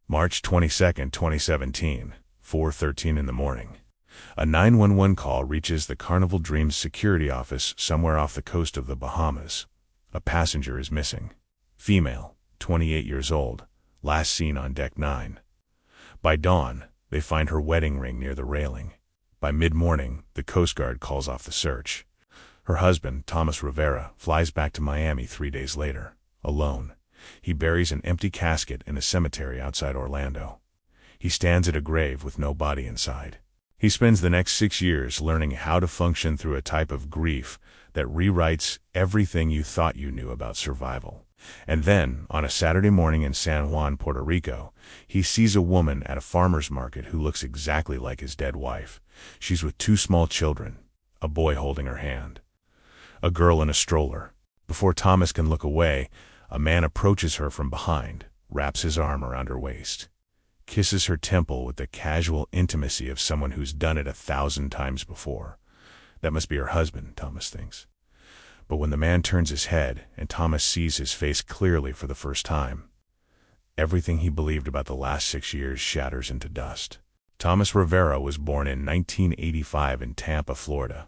March 22, 2017, 4:13 in the morning. A 911 call reaches the Carnival Dreams security office somewhere off the coast of the Bahamas. A passenger is missing. Female, 28 years old, last seen on deck 9. By dawn, they find her wedding ring near the railing. By mid-morning, the Coast Guard calls off the search. Her husband, Thomas Rivera, flies back to Miami 3 days later, alone. He buries an empty casket in a cemetery outside Orlando. He stands at a grave with no body inside. He spends the next 6 years learning how to function through a type of grief that rewrites everything you thought you knew about survival. And then, on a Saturday morning in San Juan, Puerto Rico, he sees a woman at a farmer's market who looks exactly like his dead wife. She's with 2 small children, a boy holding her hand, a girl in a stroller. Before Thomas can look away, a man approaches her from behind, wraps his arm around her waist, kisses her temple with the casual intimacy of someone who's done it 1,000 times before. That must be her husband, Thomas thinks. But when the man turns his head and Thomas sees his face clearly for the first time, everything he believed about the last 6 years shatters into dust. Thomas Rivera was born in 1985 in Tampa, Florida,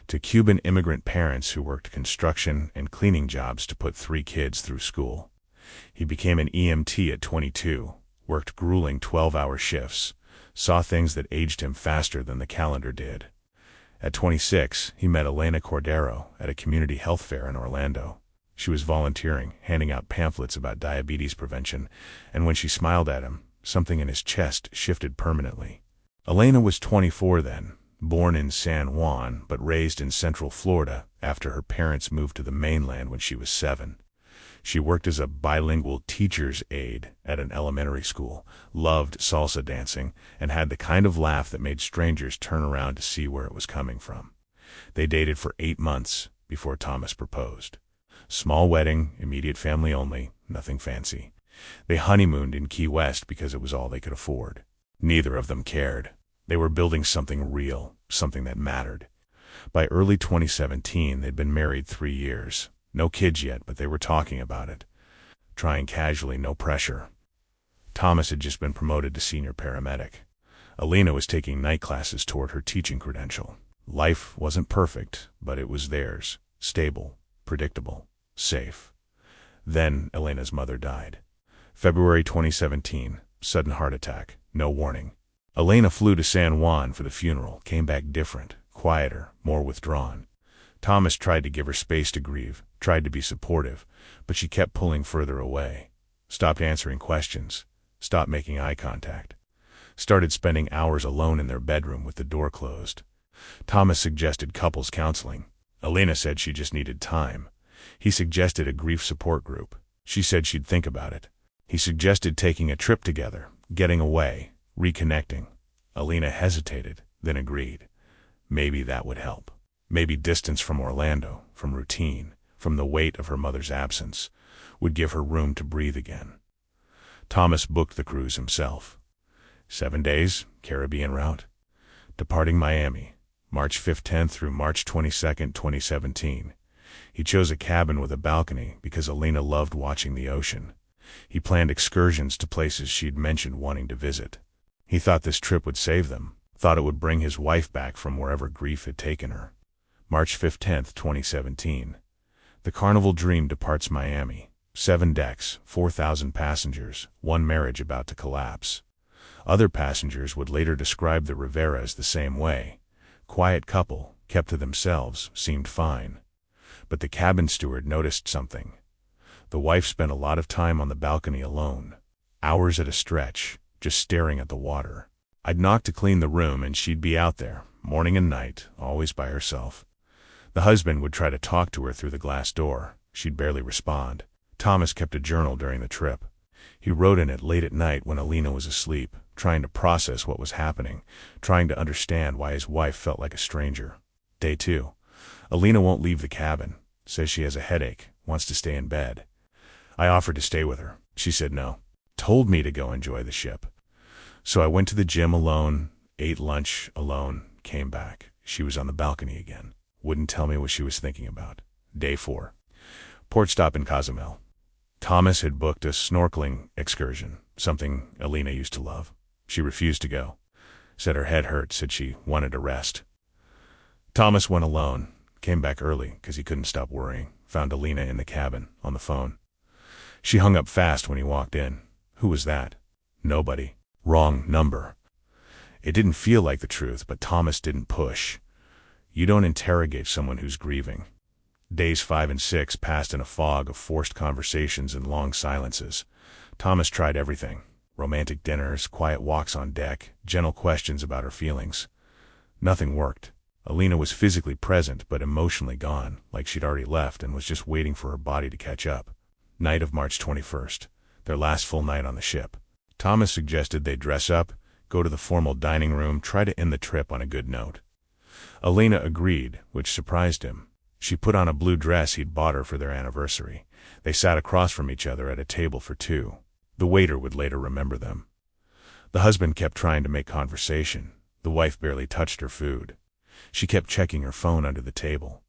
to Cuban immigrant parents who worked construction and cleaning jobs to put 3 kids through school. He became an EMT at 22, worked grueling 12-hour shifts, saw things that aged him faster than the calendar did. At 26, he met Elena Cordero at a community health fair in Orlando. She was volunteering, handing out pamphlets about diabetes prevention, and when she smiled at him, something in his chest shifted permanently. Elena was 24 then, born in San Juan but raised in Central Florida after her parents moved to the mainland when she was 7. She worked as a bilingual teacher's aide at an elementary school, loved salsa dancing, and had the kind of laugh that made strangers turn around to see where it was coming from. They dated for 8 months before Thomas proposed. Small wedding, immediate family only, nothing fancy. They honeymooned in Key West because it was all they could afford. Neither of them cared. They were building something real, something that mattered. By early 2017, they'd been married 3 years. No kids yet, but they were talking about it. Trying casually, no pressure. Thomas had just been promoted to senior paramedic. Elena was taking night classes toward her teaching credential. Life wasn't perfect, but it was theirs. Stable, predictable, safe. Then Elena's mother died. February 2017, sudden heart attack, no warning. Elena flew to San Juan for the funeral, came back different, quieter, more withdrawn. Thomas tried to give her space to grieve, tried to be supportive, but she kept pulling further away. Stopped answering questions, stopped making eye contact. Started spending hours alone in their bedroom with the door closed. Thomas suggested couples counseling. Elena said she just needed time. He suggested a grief support group. She said she'd think about it. He suggested taking a trip together, getting away, reconnecting. Elena hesitated, then agreed. Maybe that would help. Maybe distance from Orlando, from routine, from the weight of her mother's absence, would give her room to breathe again. Thomas booked the cruise himself. 7 days, Caribbean route. Departing Miami, March 15th through March 22nd, 2017. He chose a cabin with a balcony because Elena loved watching the ocean. He planned excursions to places she'd mentioned wanting to visit. He thought this trip would save them, thought it would bring his wife back from wherever grief had taken her. March 15th, 2017. The Carnival Dream departs Miami. 7 decks, 4,000 passengers, 1 marriage about to collapse. Other passengers would later describe the Riveras the same way. Quiet couple, kept to themselves, seemed fine. But the cabin steward noticed something. The wife spent a lot of time on the balcony alone. Hours at a stretch, just staring at the water. I'd knock to clean the room and she'd be out there, morning and night, always by herself. The husband would try to talk to her through the glass door. She'd barely respond. Thomas kept a journal during the trip. He wrote in it late at night when Elena was asleep, trying to process what was happening, trying to understand why his wife felt like a stranger. Day 2. Elena won't leave the cabin, says she has a headache, wants to stay in bed. I offered to stay with her. She said no. Told me to go enjoy the ship. So I went to the gym alone, ate lunch alone, came back. She was on the balcony again. Wouldn't tell me what she was thinking about. Day 4. Port stop in Cozumel. Thomas had booked a snorkeling excursion. something Alina used to love. She refused to go. Said her head hurt, said she wanted to rest. Thomas went alone, came back early because he couldn't stop worrying, found Alina in the cabin, on the phone. She hung up fast when he walked in. Who was that? Nobody. Wrong number. It didn't feel like the truth, but Thomas didn't push. You don't interrogate someone who's grieving. Days 5 and 6 passed in a fog of forced conversations and long silences. Thomas tried everything. Romantic dinners, quiet walks on deck, gentle questions about her feelings. Nothing worked. Alina was physically present but emotionally gone, like she'd already left and was just waiting for her body to catch up. Night of March 21st, their last full night on the ship. Thomas suggested they dress up, go to the formal dining room, try to end the trip on a good note. Alina agreed, which surprised him. She put on a blue dress he'd bought her for their anniversary. They sat across from each other at a table for two. The waiter would later remember them. The husband kept trying to make conversation. The wife barely touched her food. She kept checking her phone under the table.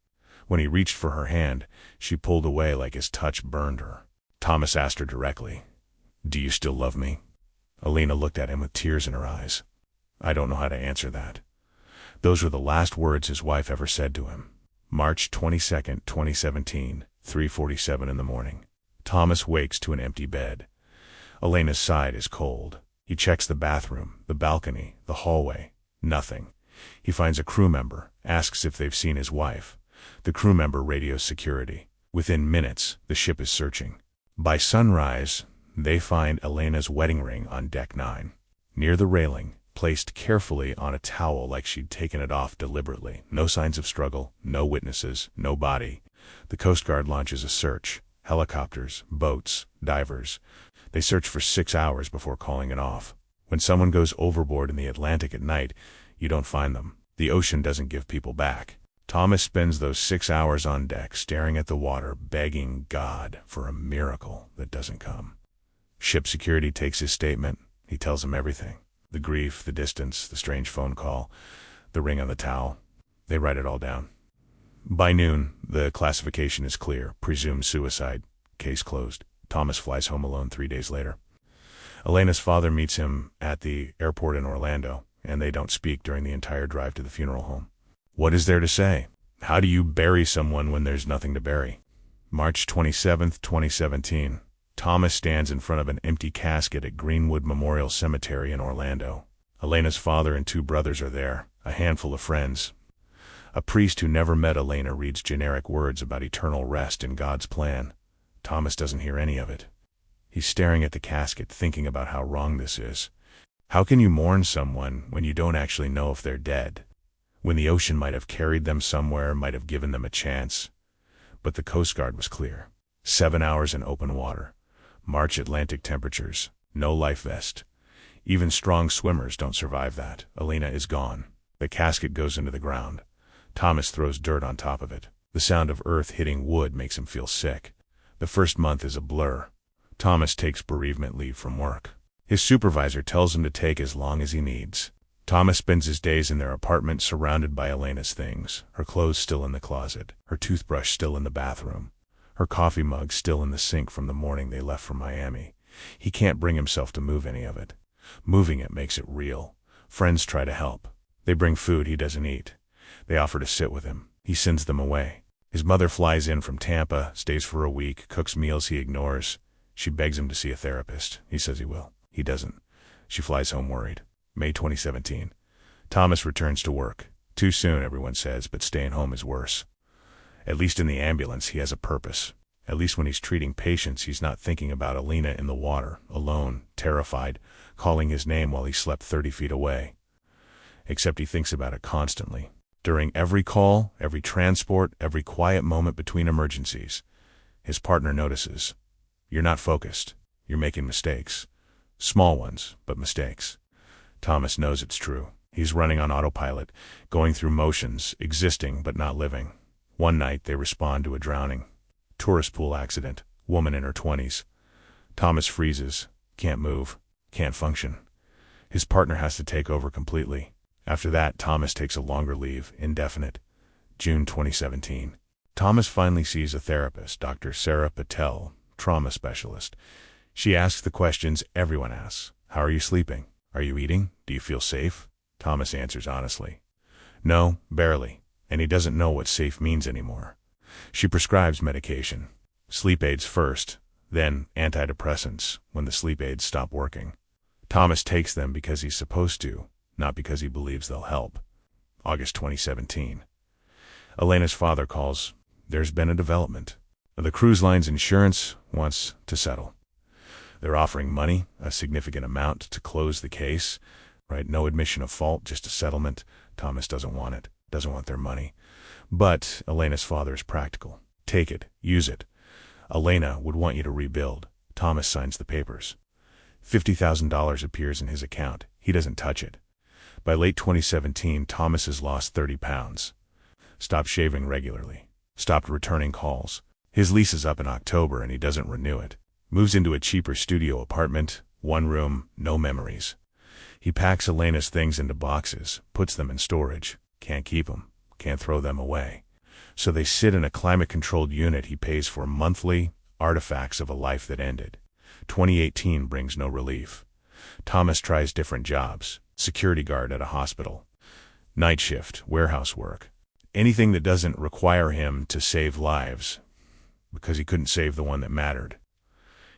When he reached for her hand, she pulled away like his touch burned her. Thomas asked her directly, "Do you still love me?" Alina looked at him with tears in her eyes. "I don't know how to answer that." Those were the last words his wife ever said to him. March 22nd, 2017, 3:47 in the morning. Thomas wakes to an empty bed. Alina's side is cold. He checks the bathroom, the balcony, the hallway. Nothing. He finds a crew member, asks if they've seen his wife. The crew member radios security. Within minutes, the ship is searching. By sunrise, they find Alina's wedding ring on deck 9. Near the railing, placed carefully on a towel like she'd taken it off deliberately. No signs of struggle, no witnesses, no body. The Coast Guard launches a search. Helicopters, boats, divers. They search for 6 hours before calling it off. When someone goes overboard in the Atlantic at night, you don't find them. The ocean doesn't give people back. Thomas spends those 6 hours on deck staring at the water, begging God for a miracle that doesn't come. Ship security takes his statement. He tells them everything. The grief, the distance, the strange phone call, the ring on the towel. They write it all down. By noon, the classification is clear. Presumed suicide. Case closed. Thomas flies home alone 3 days later. Alina's father meets him at the airport in Orlando, and they don't speak during the entire drive to the funeral home. What is there to say? How do you bury someone when there's nothing to bury? March 27th, 2017. Thomas stands in front of an empty casket at Greenwood Memorial Cemetery in Orlando. Alina's father and 2 brothers are there, a handful of friends. A priest who never met Alina reads generic words about eternal rest in God's plan. Thomas doesn't hear any of it. He's staring at the casket, thinking about how wrong this is. How can you mourn someone when you don't actually know if they're dead? When the ocean might have carried them somewhere, might have given them a chance. But the Coast Guard was clear. 7 hours in open water. March Atlantic temperatures. No life vest. Even strong swimmers don't survive that. Alina is gone. The casket goes into the ground. Thomas throws dirt on top of it. The sound of earth hitting wood makes him feel sick. The first month is a blur. Thomas takes bereavement leave from work. His supervisor tells him to take as long as he needs. Thomas spends his days in their apartment surrounded by Alina's things, her clothes still in the closet, her toothbrush still in the bathroom, her coffee mug still in the sink from the morning they left for Miami. He can't bring himself to move any of it. Moving it makes it real. Friends try to help. They bring food he doesn't eat. They offer to sit with him. He sends them away. His mother flies in from Tampa, stays for a week, cooks meals he ignores. She begs him to see a therapist. He says he will. He doesn't. She flies home worried. May 2017. Thomas returns to work. Too soon, everyone says, but staying home is worse. At least in the ambulance, he has a purpose. At least when he's treating patients, he's not thinking about Alina in the water, alone, terrified, calling his name while he slept 30 feet away. Except he thinks about it constantly. During every call, every transport, every quiet moment between emergencies. His partner notices. You're not focused. You're making mistakes. Small ones, but mistakes. Thomas knows it's true. He's running on autopilot, going through motions, existing but not living. One night, they respond to a drowning. Tourist pool accident. Woman in her 20s. Thomas freezes. Can't move. Can't function. His partner has to take over completely. After that, Thomas takes a longer leave, indefinite. June 2017. Thomas finally sees a therapist, Dr. Sarah Patel, trauma specialist. She asks the questions everyone asks. How are you sleeping? Are you eating? Do you feel safe? Thomas answers honestly. No, barely. And he doesn't know what safe means anymore. She prescribes medication. Sleep aids first, then antidepressants when the sleep aids stop working. Thomas takes them because he's supposed to, not because he believes they'll help. August 2017. Elena's father calls. There's been a development. The cruise line's insurance wants to settle. They're offering money, a significant amount, to close the case. Right? No admission of fault, just a settlement. Thomas doesn't want it, doesn't want their money. But Elena's father is practical. Take it, use it. Elena would want you to rebuild. Thomas signs the papers. $50,000 appears in his account. He doesn't touch it. By late 2017, Thomas has lost 30 pounds. Stopped shaving regularly. Stopped returning calls. His lease is up in October and he doesn't renew it. Moves into a cheaper studio apartment, one room, no memories. He packs Elena's things into boxes, puts them in storage. Can't keep them, can't throw them away. So they sit in a climate-controlled unit he pays for monthly, artifacts of a life that ended. 2018 brings no relief. Thomas tries different jobs. Security guard at a hospital. Night shift, warehouse work. Anything that doesn't require him to save lives, because he couldn't save the one that mattered.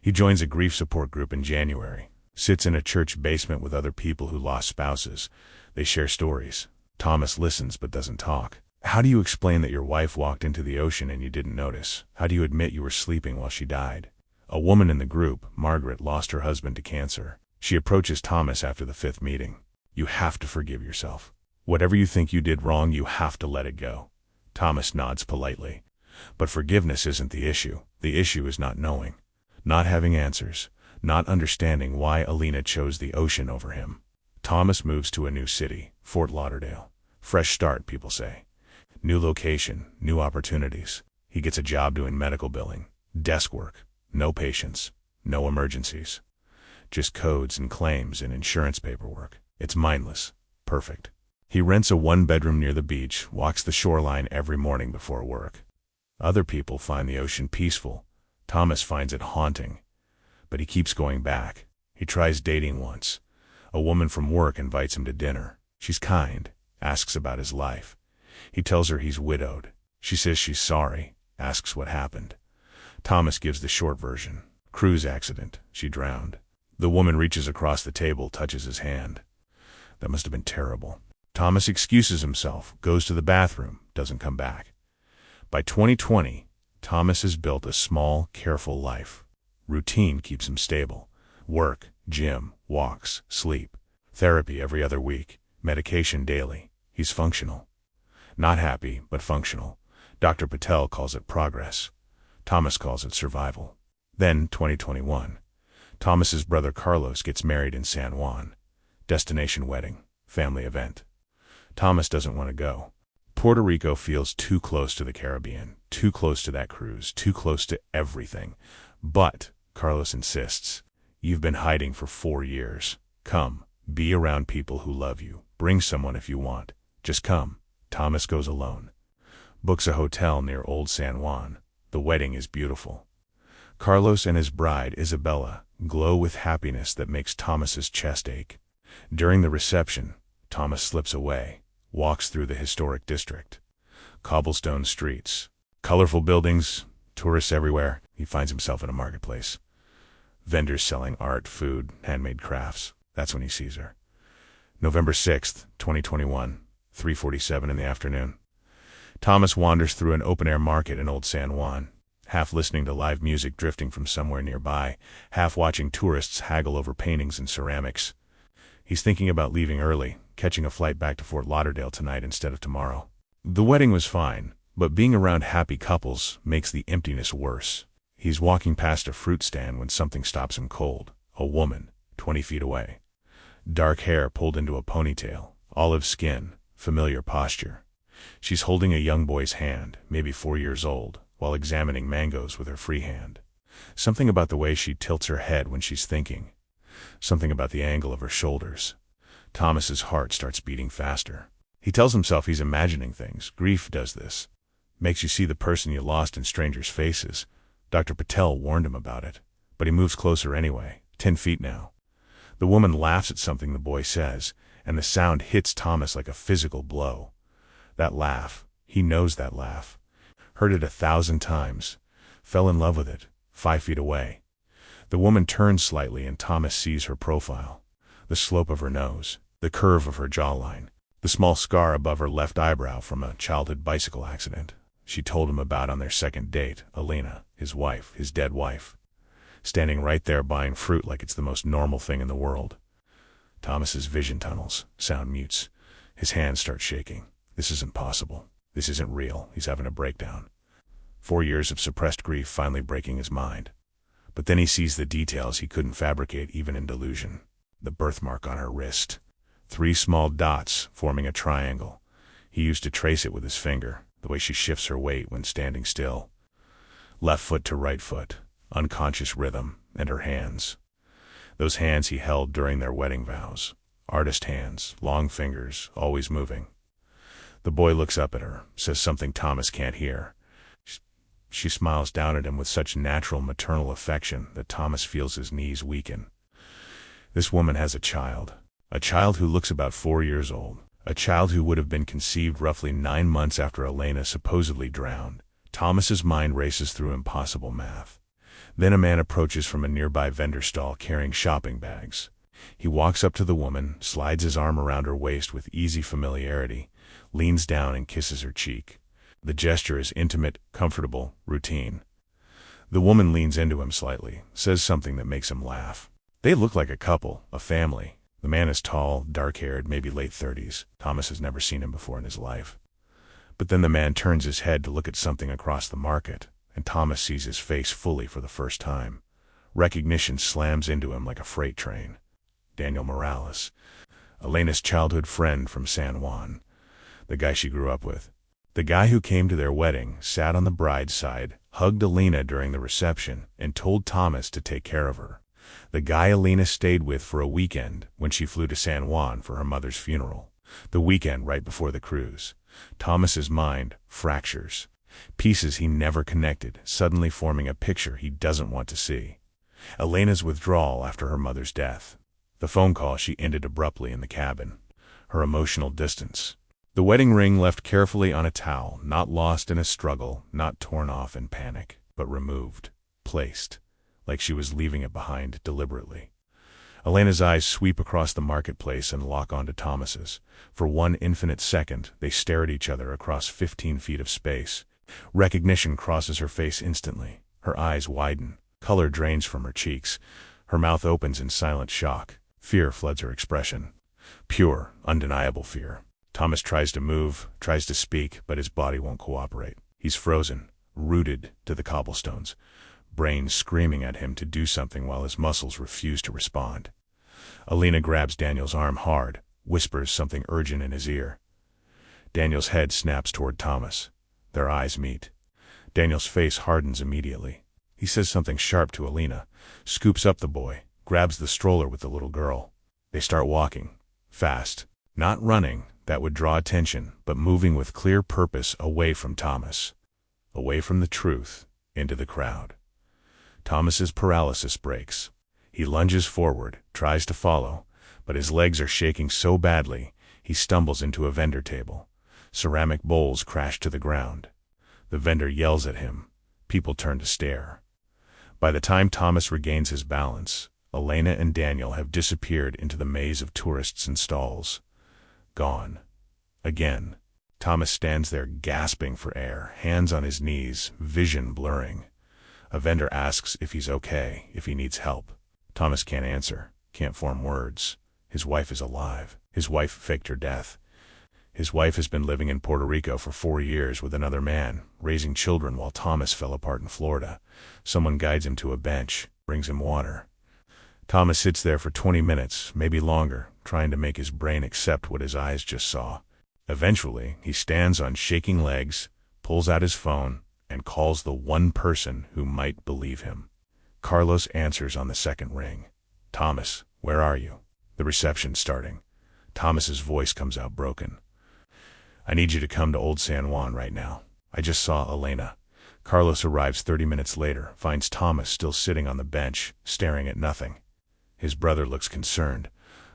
He joins a grief support group in January. Sits in a church basement with other people who lost spouses. They share stories. Thomas listens but doesn't talk. How do you explain that your wife walked into the ocean and you didn't notice? How do you admit you were sleeping while she died? A woman in the group, Margaret, lost her husband to cancer. She approaches Thomas after the 5th meeting. You have to forgive yourself. Whatever you think you did wrong, you have to let it go. Thomas nods politely. But forgiveness isn't the issue. The issue is not knowing. Not having answers. Not understanding why Elena chose the ocean over him. Thomas moves to a new city, Fort Lauderdale. Fresh start, people say. New location, new opportunities. He gets a job doing medical billing. Desk work. No patients. No emergencies. Just codes and claims and insurance paperwork. It's mindless. Perfect. He rents a 1-bedroom near the beach, walks the shoreline every morning before work. Other people find the ocean peaceful. Thomas finds it haunting. But he keeps going back. He tries dating once. A woman from work invites him to dinner. She's kind, asks about his life. He tells her he's widowed. She says she's sorry, asks what happened. Thomas gives the short version. Cruise accident. She drowned. The woman reaches across the table, touches his hand. That must have been terrible. Thomas excuses himself, goes to the bathroom, doesn't come back. By 2020, Thomas has built a small, careful life. Routine keeps him stable. Work, gym, walks, sleep. Therapy every other week. Medication daily. He's functional. Not happy, but functional. Dr. Patel calls it progress. Thomas calls it survival. Then, 2021. Thomas's brother Carlos gets married in San Juan. Destination wedding. Family event. Thomas doesn't want to go. Puerto Rico feels too close to the Caribbean, too close to that cruise, too close to everything. But Carlos insists. You've been hiding for 4 years. Come, be around people who love you. Bring someone if you want. Just come. Thomas goes alone. Books a hotel near Old San Juan. The wedding is beautiful. Carlos and his bride, Isabella, glow with happiness that makes Thomas's chest ache. During the reception, Thomas slips away, walks through the historic district. Cobblestone streets, colorful buildings, tourists everywhere. He finds himself in a marketplace. Vendors selling art, food, handmade crafts. That's when he sees her. November 6th, 2021, 3:47 in the afternoon. Thomas wanders through an open-air market in Old San Juan, half listening to live music drifting from somewhere nearby, half watching tourists haggle over paintings and ceramics. He's thinking about leaving early, catching a flight back to Fort Lauderdale tonight instead of tomorrow. The wedding was fine, but being around happy couples makes the emptiness worse. He's walking past a fruit stand when something stops him cold. A woman, 20 feet away. Dark hair pulled into a ponytail, olive skin, familiar posture. She's holding a young boy's hand, maybe 4 years old, while examining mangoes with her free hand. Something about the way she tilts her head when she's thinking. Something about the angle of her shoulders. Thomas's heart starts beating faster. He tells himself he's imagining things. Grief does this. Makes you see the person you lost in strangers' faces. Dr. Patel warned him about it. but he moves closer anyway, 10 feet now. The woman laughs at something the boy says, and the sound hits Thomas like a physical blow. That laugh, he knows that laugh. Heard it 1,000 times. Fell in love with it, 5 feet away. The woman turns slightly and Thomas sees her profile. The slope of her nose, the curve of her jawline, the small scar above her left eyebrow from a childhood bicycle accident she told him about on their second date. Elena, his wife, his dead wife, standing right there buying fruit like it's the most normal thing in the world. Thomas's vision tunnels, sound mutes. His hands start shaking. This isn't possible. This isn't real. He's having a breakdown. 4 years of suppressed grief finally breaking his mind. But then he sees the details he couldn't fabricate even in delusion. The birthmark on her wrist. 3 small dots forming a triangle. He used to trace it with his finger, the way she shifts her weight when standing still. Left foot to right foot, unconscious rhythm, and her hands. Those hands he held during their wedding vows. Artist hands, long fingers, always moving. The boy looks up at her, says something Thomas can't hear. She smiles down at him with such natural maternal affection that Thomas feels his knees weaken. This woman has a child who looks about 4 years old, a child who would have been conceived roughly 9 months after Elena supposedly drowned. Thomas's mind races through impossible math. Then a man approaches from a nearby vendor stall carrying shopping bags. He walks up to the woman, slides his arm around her waist with easy familiarity, leans down and kisses her cheek. The gesture is intimate, comfortable, routine. The woman leans into him slightly, says something that makes him laugh. They look like a couple, a family. The man is tall, dark-haired, maybe late 30s. Thomas has never seen him before in his life. But then the man turns his head to look at something across the market, and Thomas sees his face fully for the first time. Recognition slams into him like a freight train. Daniel Morales, Elena's childhood friend from San Juan. The guy she grew up with. The guy who came to their wedding, sat on the bride's side, hugged Elena during the reception, and told Thomas to take care of her. The guy Elena stayed with for a weekend when she flew to San Juan for her mother's funeral. The weekend right before the cruise. Thomas's mind fractures. Pieces he never connected, suddenly forming a picture he doesn't want to see. Elena's withdrawal after her mother's death. The phone call she ended abruptly in the cabin. Her emotional distance. The wedding ring left carefully on a towel, not lost in a struggle, not torn off in panic, but removed, placed, like she was leaving it behind deliberately. Elena's eyes sweep across the marketplace and lock onto Thomas's. For one infinite second, they stare at each other across 15 feet of space. Recognition crosses her face instantly. Her eyes widen. Color drains from her cheeks. Her mouth opens in silent shock. Fear floods her expression. Pure, undeniable fear. Thomas tries to move, tries to speak, but his body won't cooperate. He's frozen, rooted to the cobblestones. Brain screaming at him to do something while his muscles refuse to respond. Elena grabs Daniel's arm hard, whispers something urgent in his ear. Daniel's head snaps toward Thomas. Their eyes meet. Daniel's face hardens immediately. He says something sharp to Elena, scoops up the boy, grabs the stroller with the little girl. They start walking. Fast. Not running, that would draw attention, but moving with clear purpose away from Thomas. Away from the truth, into the crowd. Thomas's paralysis breaks. He lunges forward, tries to follow, but his legs are shaking so badly, he stumbles into a vendor table. Ceramic bowls crash to the ground. The vendor yells at him. People turn to stare. By the time Thomas regains his balance, Elena and Daniel have disappeared into the maze of tourists and stalls. Gone. Again. Thomas stands there gasping for air, hands on his knees, vision blurring. A vendor asks if he's okay, if he needs help. Thomas can't answer, can't form words. His wife is alive. His wife faked her death. His wife has been living in Puerto Rico for 4 years with another man, raising children while Thomas fell apart in Florida. Someone guides him to a bench, brings him water. Thomas sits there for 20 minutes, maybe longer, trying to make his brain accept what his eyes just saw. Eventually, he stands on shaking legs, pulls out his phone, and calls the one person who might believe him. Carlos answers on the second ring. "Thomas, where are you?" The reception's starting. Thomas's voice comes out broken. "I need you to come to Old San Juan right now. I just saw Elena. Carlos arrives 30 minutes later, finds Thomas still sitting on the bench, staring at nothing. His brother looks concerned,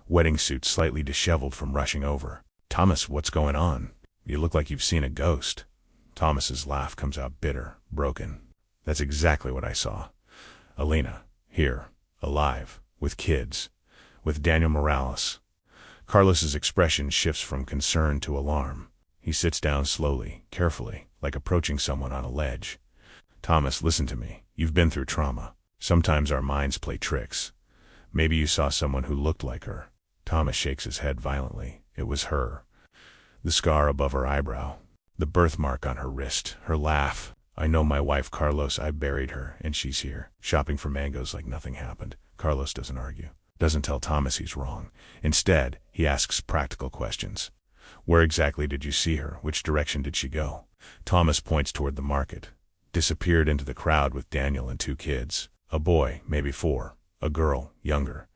wedding suit slightly disheveled from rushing over. "Thomas, what's going on? You look like you've seen a ghost." Thomas's laugh comes out bitter, broken. "That's exactly what I saw. Alina, here, alive, with kids, with Daniel Morales." Carlos's expression shifts from concern to alarm. He sits down slowly, carefully, like approaching someone on a ledge. "Thomas, listen to me. You've been through trauma. Sometimes our minds play tricks. Maybe you saw someone who looked like her." Thomas shakes his head violently. It was her. The scar above her eyebrow, the birthmark on her wrist, her laugh. "I know my wife, Carlos. I buried her, and she's here, shopping for mangoes like nothing happened." Carlos doesn't argue, doesn't tell Thomas he's wrong. Instead, he asks practical questions. "Where exactly did you see her? Which direction did she go?" Thomas points toward the market. "Disappeared into the crowd with Daniel and 2 kids. A boy, maybe 4. A girl, younger."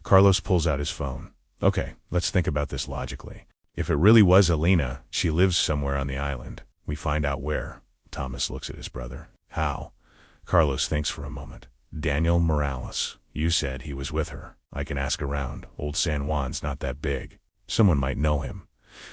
Carlos pulls out his phone. "Okay, let's think about this logically. If it really was Alina, she lives somewhere on the island. We find out where." Thomas looks at his brother. "How?" Carlos thinks for a moment. "Daniel Morales. You said he was with her. I can ask around. Old San Juan's not that big. Someone might know him."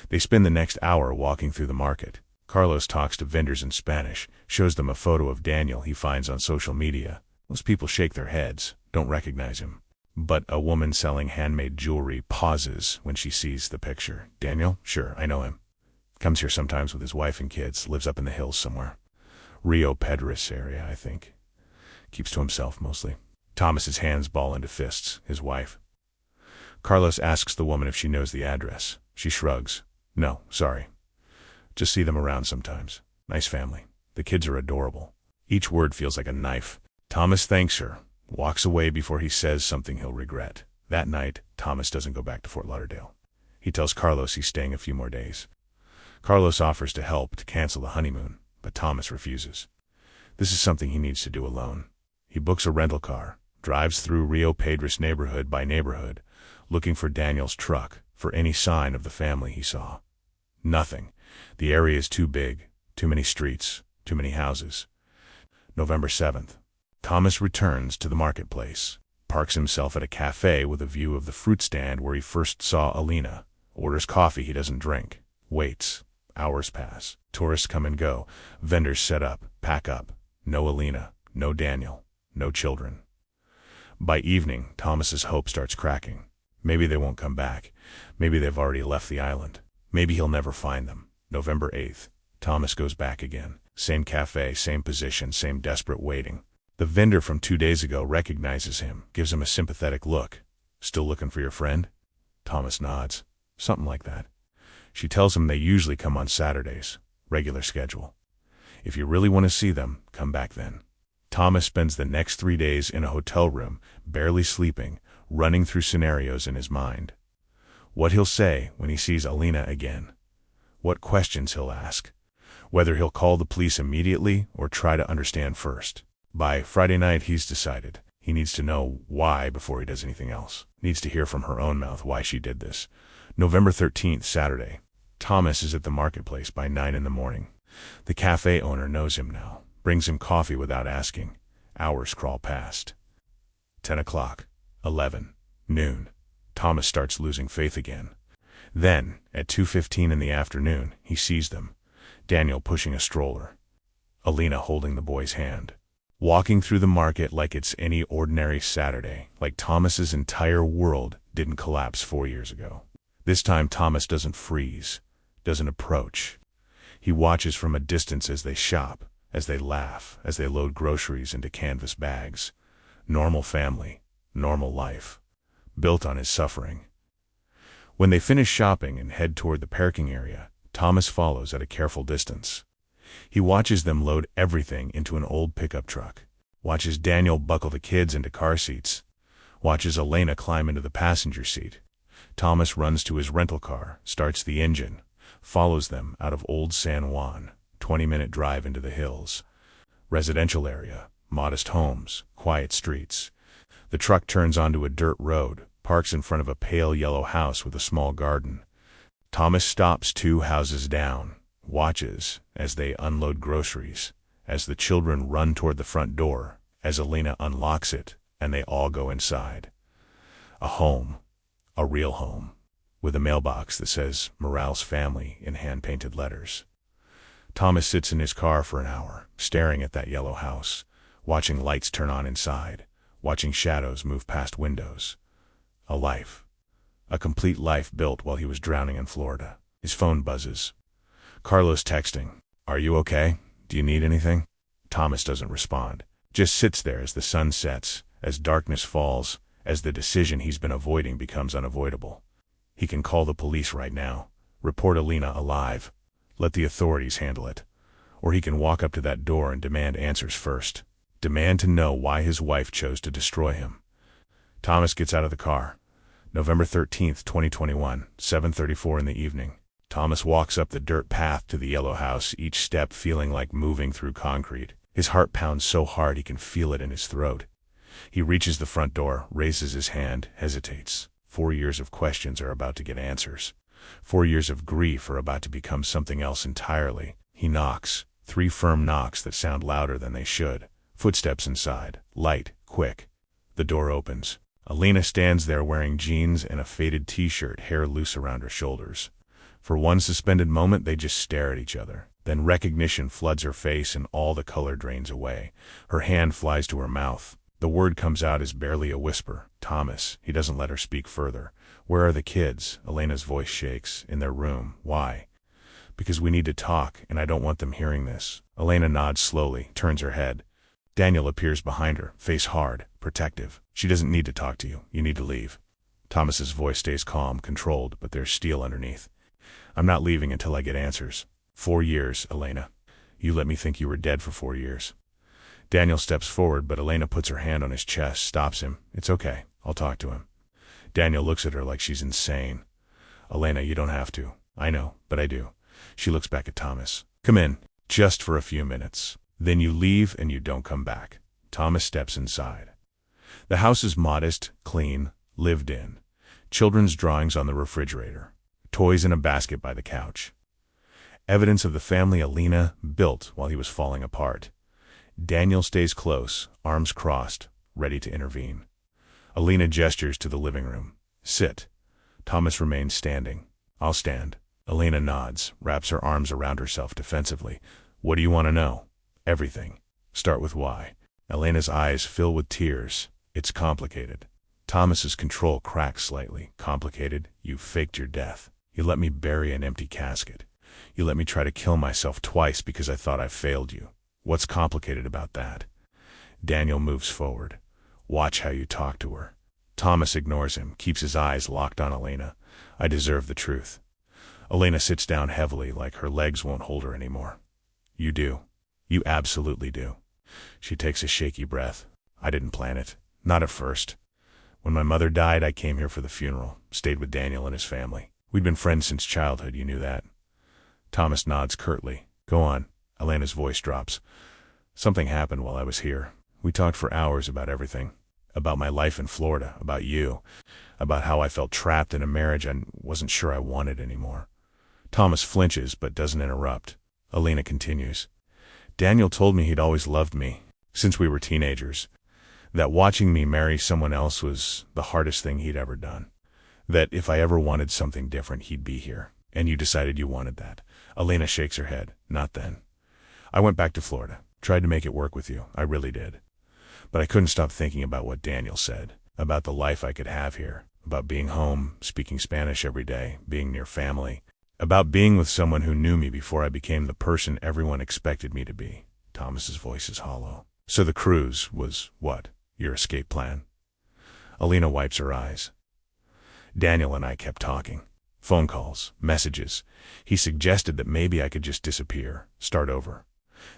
They spend the next hour walking through the market. Carlos talks to vendors in Spanish, shows them a photo of Daniel he finds on social media. Most people shake their heads, don't recognize him. But a woman selling handmade jewelry pauses when she sees the picture. "Daniel? Sure, I know him. Comes here sometimes with his wife and kids, lives up in the hills somewhere. Rio Pedras area, I think. Keeps to himself mostly." Thomas's hands ball into fists. "His wife?" Carlos asks the woman if she knows the address. She shrugs. "No, sorry. Just see them around sometimes. Nice family. The kids are adorable." Each word feels like a knife. Thomas thanks her, walks away before he says something he'll regret. That night, Thomas doesn't go back to Fort Lauderdale. He tells Carlos he's staying a few more days. Carlos offers to help to cancel the honeymoon, but Thomas refuses. This is something he needs to do alone. He books a rental car, drives through Rio Pedras neighborhood by neighborhood, looking for Daniel's truck, for any sign of the family he saw. Nothing. The area is too big, too many streets, too many houses. November 7th. Thomas returns to the marketplace, parks himself at a cafe with a view of the fruit stand where he first saw Alina, orders coffee he doesn't drink, waits. Hours pass. Tourists come and go. Vendors set up, pack up. No Alina, no Daniel, no children. By evening, Thomas's hope starts cracking. Maybe they won't come back. Maybe they've already left the island. Maybe he'll never find them. November 8th. Thomas goes back again. Same cafe, same position, same desperate waiting. The vendor from 2 days ago recognizes him, gives him a sympathetic look. "Still looking for your friend?" Thomas nods. "Something like that." She tells him they usually come on Saturdays, regular schedule. "If you really want to see them, come back then." Thomas spends the next 3 days in a hotel room, barely sleeping, running through scenarios in his mind. What he'll say when he sees Alina again. What questions he'll ask. Whether he'll call the police immediately or try to understand first. By Friday night, he's decided. He needs to know why before he does anything else. Needs to hear from her own mouth why she did this. November 13th, Saturday. Thomas is at the marketplace by 9 in the morning. The cafe owner knows him now, brings him coffee without asking. Hours crawl past. 10 o'clock, 11, noon. Thomas starts losing faith again. Then, at 2:15 in the afternoon, he sees them. Daniel pushing a stroller. Alina holding the boy's hand. Walking through the market like it's any ordinary Saturday, like Thomas's entire world didn't collapse 4 years ago. This time Thomas doesn't freeze, doesn't approach. He watches from a distance as they shop, as they laugh, as they load groceries into canvas bags. Normal family, normal life, built on his suffering. When they finish shopping and head toward the parking area, Thomas follows at a careful distance. He watches them load everything into an old pickup truck, watches Daniel buckle the kids into car seats, watches Elena climb into the passenger seat. Thomas runs to his rental car, starts the engine, follows them out of Old San Juan, 20-minute drive into the hills. Residential area, modest homes, quiet streets. The truck turns onto a dirt road, parks in front of a pale yellow house with a small garden. Thomas stops 2 houses down, watches as they unload groceries, as the children run toward the front door, as Alina unlocks it, and they all go inside. A home. A real home. With a mailbox that says Morale's family in hand-painted letters. Thomas sits in his car for an hour, staring at that yellow house, watching lights turn on inside, watching shadows move past windows. A life. A complete life built while he was drowning in Florida. His phone buzzes. Carlos texting. "Are you okay? Do you need anything?" Thomas doesn't respond. Just sits there as the sun sets, as darkness falls, as the decision he's been avoiding becomes unavoidable. He can call the police right now, report Alina alive, let the authorities handle it. Or he can walk up to that door and demand answers first. Demand to know why his wife chose to destroy him. Thomas gets out of the car. November 13th, 2021, 7:34 in the evening. Thomas walks up the dirt path to the yellow house, each step feeling like moving through concrete. His heart pounds so hard he can feel it in his throat. He reaches the front door, raises his hand, hesitates. 4 years of questions are about to get answers. 4 years of grief are about to become something else entirely. He knocks. 3 firm knocks that sound louder than they should. Footsteps inside. Light. Quick. The door opens. Alina stands there wearing jeans and a faded t-shirt, hair loose around her shoulders. For one suspended moment, they just stare at each other. Then recognition floods her face and all the color drains away. Her hand flies to her mouth. The word comes out as barely a whisper. Thomas. He doesn't let her speak further. "Where are the kids?" Elena's voice shakes. "In their room." "Why?" "Because we need to talk, and I don't want them hearing this." Elena nods slowly, turns her head. Daniel appears behind her, face hard, protective. "She doesn't need to talk to you. You need to leave." Thomas's voice stays calm, controlled, but there's steel underneath. "I'm not leaving until I get answers." 4 years, Elena. You let me think you were dead for 4 years. Daniel steps forward, but Elena puts her hand on his chest, stops him. "It's okay. I'll talk to him." Daniel looks at her like she's insane. "Elena, you don't have to." "I know, but I do." She looks back at Thomas. "Come in, just for a few minutes. Then you leave and you don't come back." Thomas steps inside. The house is modest, clean, lived in. Children's drawings on the refrigerator. Toys in a basket by the couch. Evidence of the family Alina built while he was falling apart. Daniel stays close, arms crossed, ready to intervene. Alina gestures to the living room. "Sit." Thomas remains standing. "I'll stand." Alina nods, wraps her arms around herself defensively. "What do you want to know?" "Everything. Start with why." Elena's eyes fill with tears. "It's complicated." Thomas's control cracks slightly. "Complicated? You faked your death. You let me bury an empty casket. You let me try to kill myself twice because I thought I failed you. What's complicated about that?" Daniel moves forward. "Watch how you talk to her." Thomas ignores him, keeps his eyes locked on Elena. "I deserve the truth." Elena sits down heavily, like her legs won't hold her anymore. "You do. You absolutely do." She takes a shaky breath. "I didn't plan it. Not at first. When my mother died, I came here for the funeral, stayed with Daniel and his family. We'd been friends since childhood, you knew that." Thomas nods curtly. "Go on." Elena's voice drops. "Something happened while I was here. We talked for hours about everything. About my life in Florida, about you, about how I felt trapped in a marriage I wasn't sure I wanted anymore." Thomas flinches but doesn't interrupt. Elena continues. "Daniel told me he'd always loved me, since we were teenagers. That watching me marry someone else was the hardest thing he'd ever done. That if I ever wanted something different, he'd be here. And you decided you wanted that." Elena shakes her head. "Not then. I went back to Florida, tried to make it work with you. I really did. But I couldn't stop thinking about what Daniel said, about the life I could have here, about being home, speaking Spanish every day, being near family, about being with someone who knew me before I became the person everyone expected me to be." Thomas's voice is hollow. "So the cruise was what? Your escape plan?" Elena wipes her eyes. "Daniel and I kept talking. Phone calls, messages. He suggested that maybe I could just disappear, start over.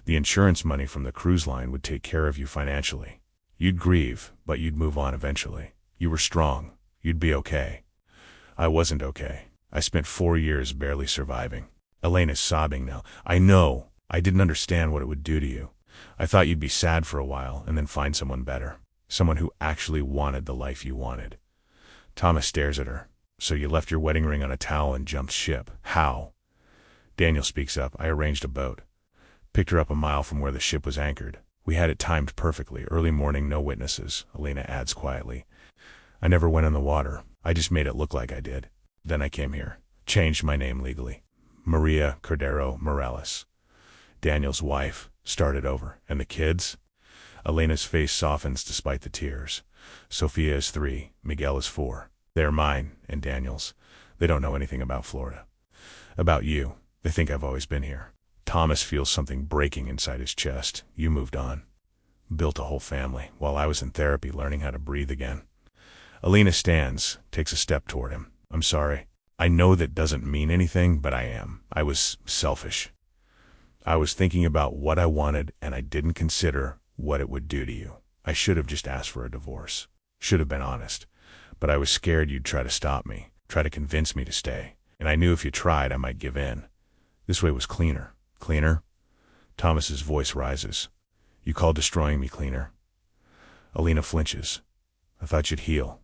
The insurance money from the cruise line would take care of you financially. You'd grieve, but you'd move on eventually. You were strong. You'd be okay. I wasn't okay. I spent 4 years barely surviving." Elena's sobbing now. "I know. I didn't understand what it would do to you. I thought you'd be sad for a while and then find someone better. Someone who actually wanted the life you wanted." Thomas stares at her. "So you left your wedding ring on a towel and jumped ship. How?" Daniel speaks up. "I arranged a boat. Picked her up a mile from where the ship was anchored. We had it timed perfectly. Early morning, no witnesses, Elena adds quietly. I never went in the water. I just made it look like I did. Then I came here. Changed my name legally. Maria Cordero Morales. Daniel's wife. Started over. And the kids? Elena's face softens despite the tears. Sophia is 3. Miguel is 4. They're mine and Daniel's. They don't know anything about Florida. About you. They think I've always been here. Thomas feels something breaking inside his chest. You moved on. Built a whole family, while I was in therapy learning how to breathe again. Elena stands, takes a step toward him. I'm sorry. I know that doesn't mean anything, but I am. I was selfish. I was thinking about what I wanted, and I didn't consider what it would do to you. I should have just asked for a divorce. Should have been honest. But I was scared you'd try to stop me, try to convince me to stay. And I knew if you tried, I might give in. This way was cleaner. Cleaner? Thomas's voice rises. You call destroying me cleaner? Elena flinches. I thought you'd heal.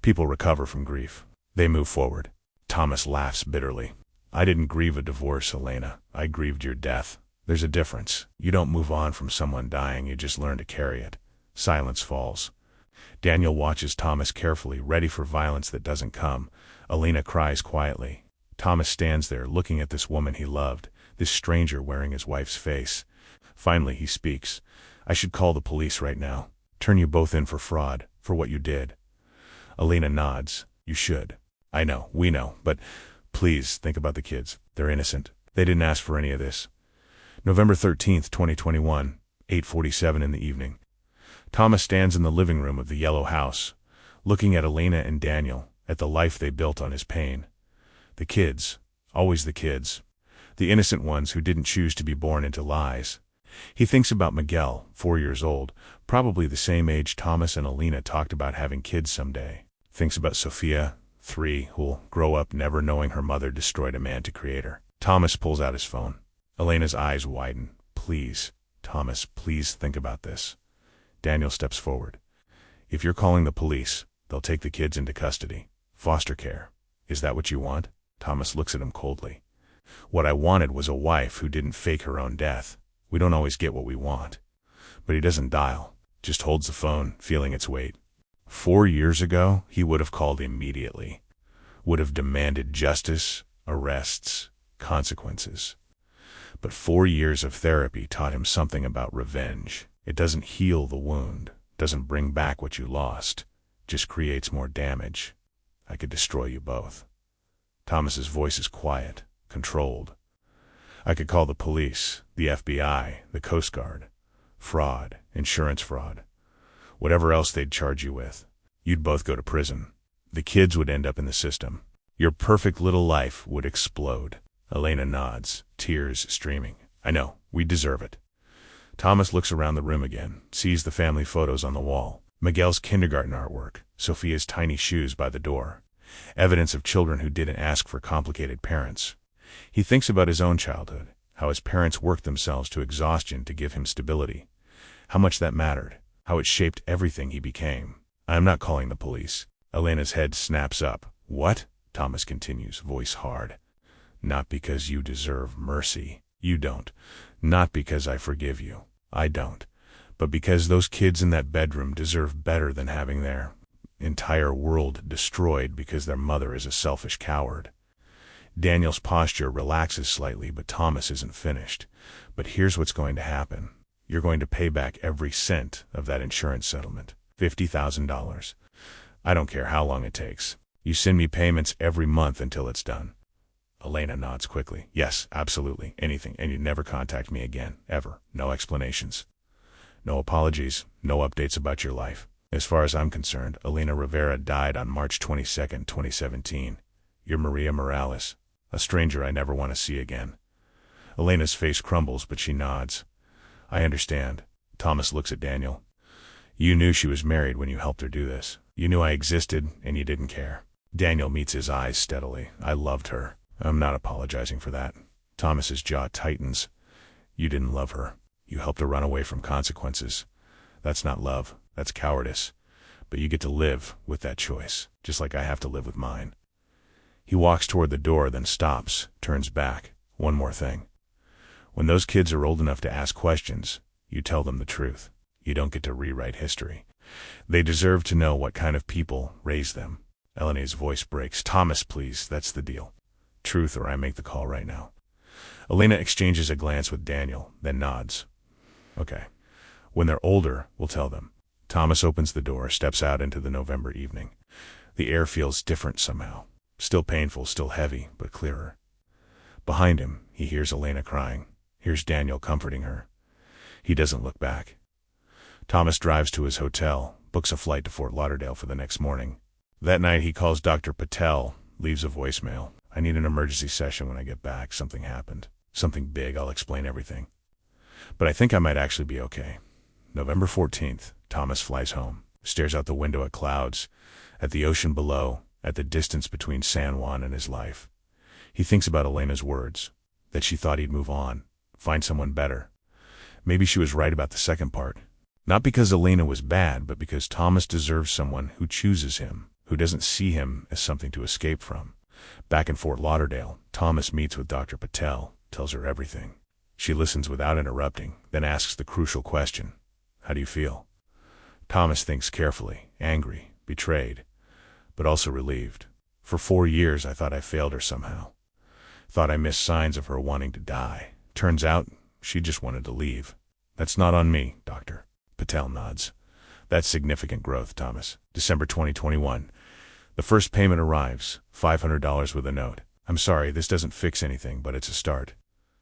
People recover from grief. They move forward. Thomas laughs bitterly. I didn't grieve a divorce, Elena. I grieved your death. There's a difference. You don't move on from someone dying, you just learn to carry it. Silence falls. Daniel watches Thomas carefully, ready for violence that doesn't come. Elena cries quietly. Thomas stands there, looking at this woman he loved, this stranger wearing his wife's face. Finally, he speaks. I should call the police right now. Turn you both in for fraud, for what you did. Elena nods. You should. I know, we know, but please think about the kids. They're innocent. They didn't ask for any of this. November 13th, 2021, 8:47 in the evening. Thomas stands in the living room of the yellow house, looking at Elena and Daniel, at the life they built on his pain. The kids, always the kids, the innocent ones who didn't choose to be born into lies. He thinks about Miguel, 4 years old, probably the same age Thomas and Elena talked about having kids someday. Thinks about Sophia, 3, who'll grow up never knowing her mother destroyed a man to create her. Thomas pulls out his phone. Elena's eyes widen. Please, Thomas, please think about this. Daniel steps forward. If you're calling the police, they'll take the kids into custody. Foster care. Is that what you want? Thomas looks at him coldly. What I wanted was a wife who didn't fake her own death. We don't always get what we want. But he doesn't dial, just holds the phone, feeling its weight. 4 years ago, he would have called immediately. Would have demanded justice, arrests, consequences. But 4 years of therapy taught him something about revenge. It doesn't heal the wound, doesn't bring back what you lost, just creates more damage. I could destroy you both. Thomas's voice is quiet, controlled. I could call the police, the FBI, the Coast Guard. Fraud, insurance fraud. Whatever else they'd charge you with. You'd both go to prison. The kids would end up in the system. Your perfect little life would explode. Elena nods, tears streaming. I know, we deserve it. Thomas looks around the room again, sees the family photos on the wall, Miguel's kindergarten artwork, Sophia's tiny shoes by the door, evidence of children who didn't ask for complicated parents. He thinks about his own childhood, how his parents worked themselves to exhaustion to give him stability, how much that mattered, how it shaped everything he became. I'm not calling the police. Elena's head snaps up. What? Thomas continues, voice hard. Not because you deserve mercy. You don't. Not because I forgive you. I don't. But because those kids in that bedroom deserve better than having their entire world destroyed because their mother is a selfish coward. Daniel's posture relaxes slightly, but Thomas isn't finished. But here's what's going to happen. You're going to pay back every cent of that insurance settlement. $50,000. I don't care how long it takes. You send me payments every month until it's done. Elena nods quickly. Yes, absolutely. Anything. And you never contact me again. Ever. No explanations. No apologies. No updates about your life. As far as I'm concerned, Elena Rivera died on March 22nd, 2017. You're Maria Morales. A stranger I never want to see again. Elena's face crumbles, but she nods. I understand. Thomas looks at Daniel. You knew she was married when you helped her do this. You knew I existed, and you didn't care. Daniel meets his eyes steadily. I loved her. I'm not apologizing for that. Thomas's jaw tightens. You didn't love her. You helped her run away from consequences. That's not love. That's cowardice. But you get to live with that choice, just like I have to live with mine. He walks toward the door, then stops, turns back. One more thing. When those kids are old enough to ask questions, you tell them the truth. You don't get to rewrite history. They deserve to know what kind of people raised them. Elena's voice breaks. Thomas, please, that's the deal. Truth or I make the call right now. Elena exchanges a glance with Daniel, then nods. Okay. When they're older, we'll tell them. Thomas opens the door, steps out into the November evening. The air feels different somehow. Still painful, still heavy, but clearer. Behind him, he hears Elena crying. Hears Daniel comforting her. He doesn't look back. Thomas drives to his hotel, books a flight to Fort Lauderdale for the next morning. That night he calls Dr. Patel, leaves a voicemail. I need an emergency session when I get back. Something happened. Something big. I'll explain everything. But I think I might actually be okay. November 14th, Thomas flies home, stares out the window at clouds, at the ocean below, at the distance between San Juan and his life. He thinks about Elena's words, that she thought he'd move on, find someone better. Maybe she was right about the second part. Not because Elena was bad, but because Thomas deserves someone who chooses him, who doesn't see him as something to escape from. Back in Fort Lauderdale, Thomas meets with Dr. Patel, tells her everything. She listens without interrupting, then asks the crucial question. How do you feel? Thomas thinks carefully, angry, betrayed, but also relieved. For 4 years I thought I failed her somehow. Thought I missed signs of her wanting to die. Turns out, she just wanted to leave. That's not on me, Doctor. Patel nods. That's significant growth, Thomas. December 2021. The first payment arrives, $500 with a note. I'm sorry, this doesn't fix anything, but it's a start.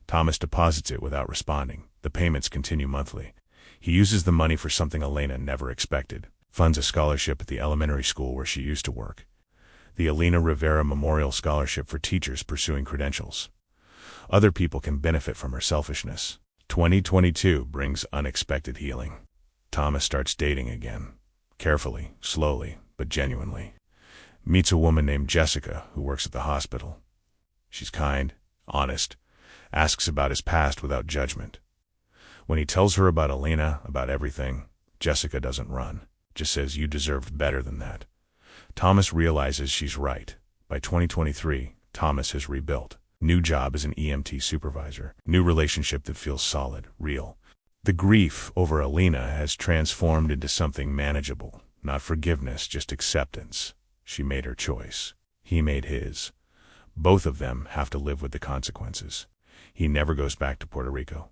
Thomas deposits it without responding. The payments continue monthly. He uses the money for something Elena never expected. Funds a scholarship at the elementary school where she used to work. The Elena Rivera Memorial Scholarship for teachers pursuing credentials. Other people can benefit from her selfishness. 2022 brings unexpected healing. Thomas starts dating again. Carefully, slowly, but genuinely. Meets a woman named Jessica who works at the hospital. She's kind, honest, asks about his past without judgment. When he tells her about Elena, about everything, Jessica doesn't run, just says you deserved better than that. Thomas realizes she's right. By 2023, Thomas has rebuilt. New job as an EMT supervisor. New relationship that feels solid, real. The grief over Elena has transformed into something manageable. Not forgiveness, just acceptance. She made her choice. He made his. Both of them have to live with the consequences. He never goes back to Puerto Rico.